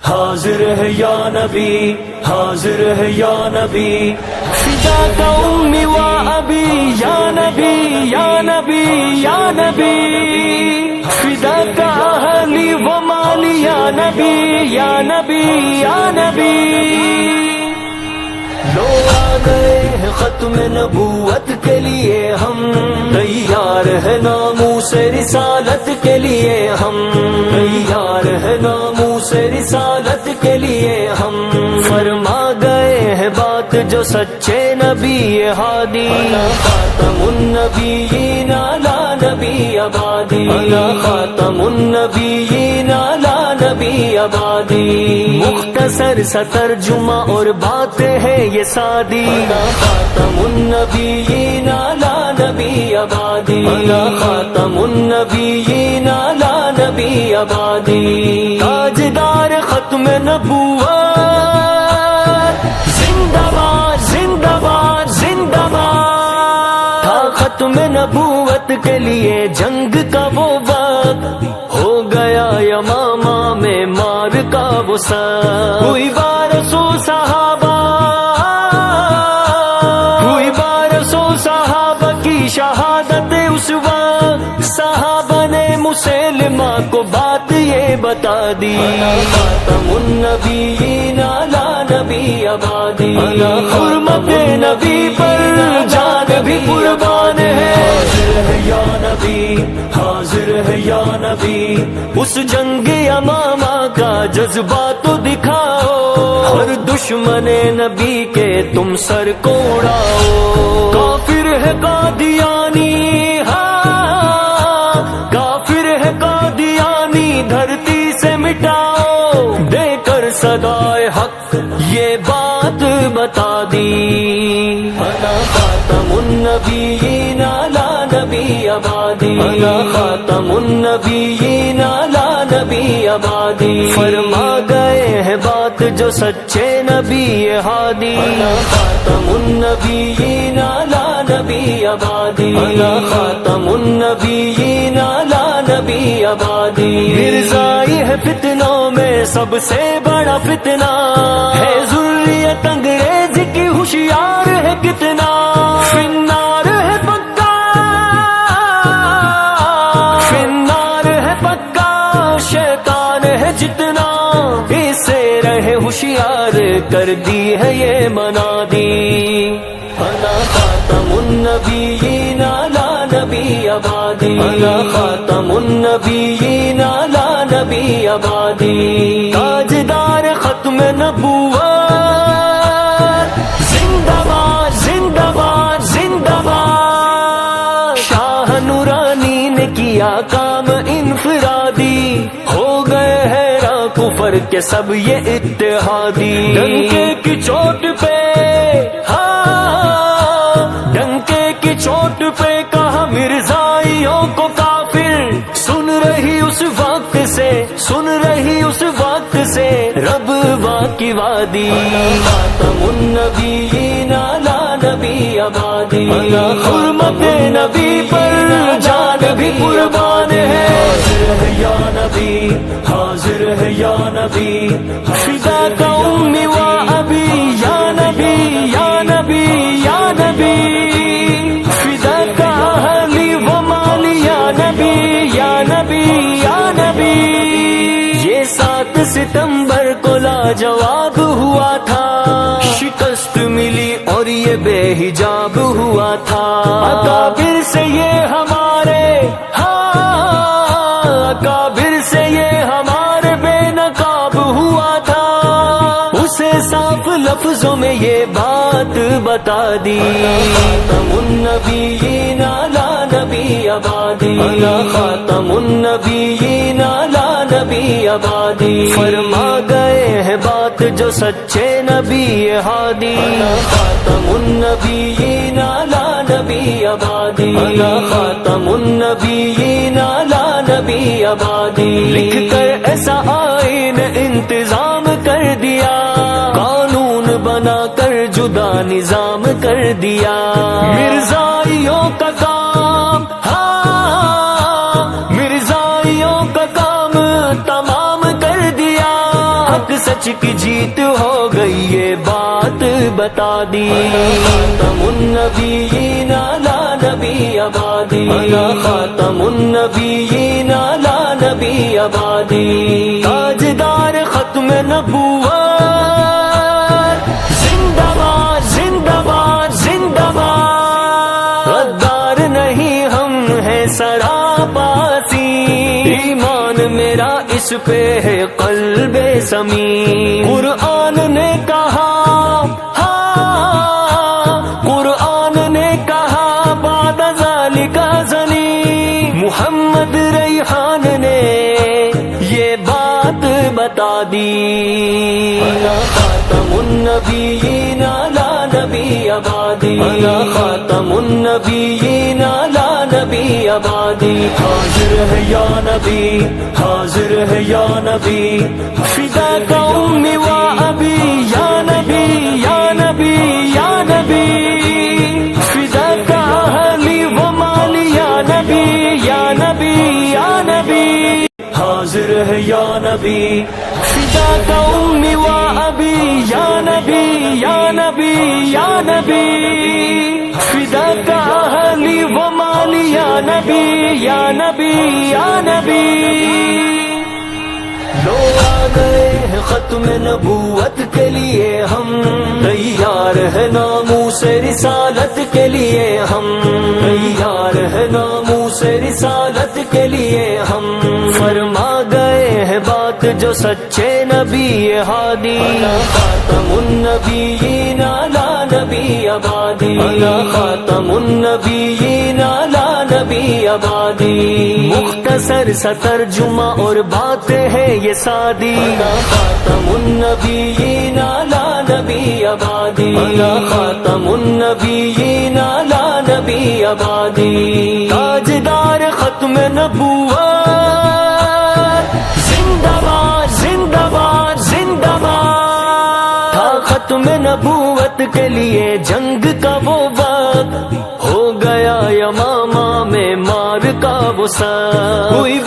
حاضر ہے یا نبی، حاضر ہے یا نبی، فدا کا امی و ابی یا نبی یا نبی یا نبی، فدا کا اہلی و مالی یا نبی یا نبی یا نبی۔ لو آ گئے ہیں ختم نبوت کے لیے ہم، تیار ہے ناموس رسالت کے لیے ہم، تیار ہے ناموس رسالت کے لیے ہم۔ فرما گئے ہیں بات جو سچے نبی ہادی، خاتم النبیین لا نبی آبادی، خاتم النبیین لا نبی آبادی۔ مختصر سا ترجمہ اور بات ہے یہ سادی، خاتم النبیین لا نبی آبادی، خاتم النبیین لا نبی آبادی۔ تاجدار ختم نبوت زندہ باد زندہ باد زندہ باد۔ تھا ختم نبوت کے لیے جنگ کا وہ وقت، ہو گیا یمامہ میں مار کا وہ سب، ہوئی بارسو صحابہ، ہوئی بارسو صحابہ کی شہادت اس وقت، صحابہ نے مسلمہ کو بات یہ بتا دی، خاتم النبیین لا نبی آبادی، حرمت نبی پر جان بھی قربان ہے، حاضر ہے یا نبی، حاضر ہے یا نبی۔ اس جنگ یمامہ کا جذبہ تو دکھاؤ، ہر دشمن نبی کے تم سر کو اڑاؤ، کافر ہے قادیانی، ہاں کافر ہے قادیانی، دھرتی سے مٹاؤ، دے کر صدائے حق یہ بات بتا دی، انا خاتم النبیین لا نبی آبادی، انا خاتم النبیین لا نبی آبادی۔ فرما گئے ہیں بات جو سچے نبی ہادی، انا خاتم النبیین لا نبی آبادی، انا خاتم النبیین لا نبی آبادی۔ مرزائی ہے فتنوں میں سب سے بڑا فتنہ، ہے ذریت انگریز کی ہوشیار ہے کتنا، فنار ہے پکا، فنار ہے پکا، شیطان ہے جتنا، اسے رہے ہوشیار کر دی ہے یہ منادی، انا خاتم النبیین لا نبی آبادی، انا خاتم النبیین لا نبی آبادی۔ تاجدار ختم نبوت زندہ باد زندہ باد زندہ باد۔ شاہ نورانی نے کیا کام انفرادی، ہو گئے حیران کفر کے سب یہ اتحادی، ڈنکے کی چوٹ پہ، ہاں ڈنکے کی چوٹ پہ کہا مرزائیوں کو کافر، سن رہی اس وقت سے، سن رہی اس وقت سے رب کی وادی، خاتم النبیین لا نبی آبادی، حرمت نبی پر جان بھی قربان ہے، حاضر ہے یا نبی، حاضر ہے یا نبی، فدا کا امی و ابی یا نبی یا نبی یا نبی، فدا کا اہلی و مالی یا نبی یا نبی یا نبی۔ یہ 7 ستمبر کو لاجواب ہوا تھا، شکست ملی اور یہ بے حجاب ہوا تھا، اکابر سے یہ ہمارے، ہاں اکابر سے یہ ہمارے بے نقاب ہوا تھا، اسے صاف لفظوں میں یہ بات بتا دی، خاتم النبیین لا نبی آبادی، خاتم النبیین لا نبی آبادی۔ فرما گئے ہیں بات جو سچے نبی ہادی، خاتم النبیین لا نبی آبادی، خاتم النبیین لا نبی آبادی۔ لکھ کر ایسا آئین انتظام کر دیا، قانون بنا کر جدا نظام کر دیا، مرزائیوں کا کام، ہاں مرزائیوں کا کام تمام کر دیا، حق سچ کی جیت ہو گئی یہ بات بتا دی خاتم النبیین لا نبی آبادی خاتم النبیین لا نبی آبادی تاجدار ختم نبوت زندہ باد زندہ باد زندہ باد غدار نہیں ہم ہیں سراپاسی ایمان میرا اس پہ ہے قلب سمین قرآن نے کہا قرآن نے کہا بعد ذالک زنی محمد ریحان نے یہ بات بتا دی خاتم النبیین لا نبی آبادی خاتم النبیین لا نبی آبادی حاضر ہے یا نبی حاضر ہے یا نبی فدا کا امی و ابی یا نبی یا نبی یا نبی فدا کا اہلی و مالی یا نبی یا نبی یا نبی حاضر ہے یا نبی فدا کا امی و ابی یا نبی یا نبی یا نبی فدا کا اہلی و مالی یا نبی یا نبی یا نبی لو آ گئے ہیں ختم نبوت کے لیے ہم تیار ہے ناموس رسالت کے لیے ہم تیار ہے ناموس رسالت کے لیے ہم فرما گئے ہیں بات جو سچے نبی ہادی خاتم النبیین لا نبی آبادی خاتم النبیین لا نبی آبادی مختصر سا ترجمہ اور باتیں ہے یہ سادی خاتم النبیین لا نبی آبادی خاتم النبیین لا نبی آبادی تاجدار ختم نبوت زندہ باد زندہ باد زندہ باد تھا ختم نبوت کے لیے جنگ کا وہ وقت ہو گیا یمامہ میں مار کا وہ سب ہوئی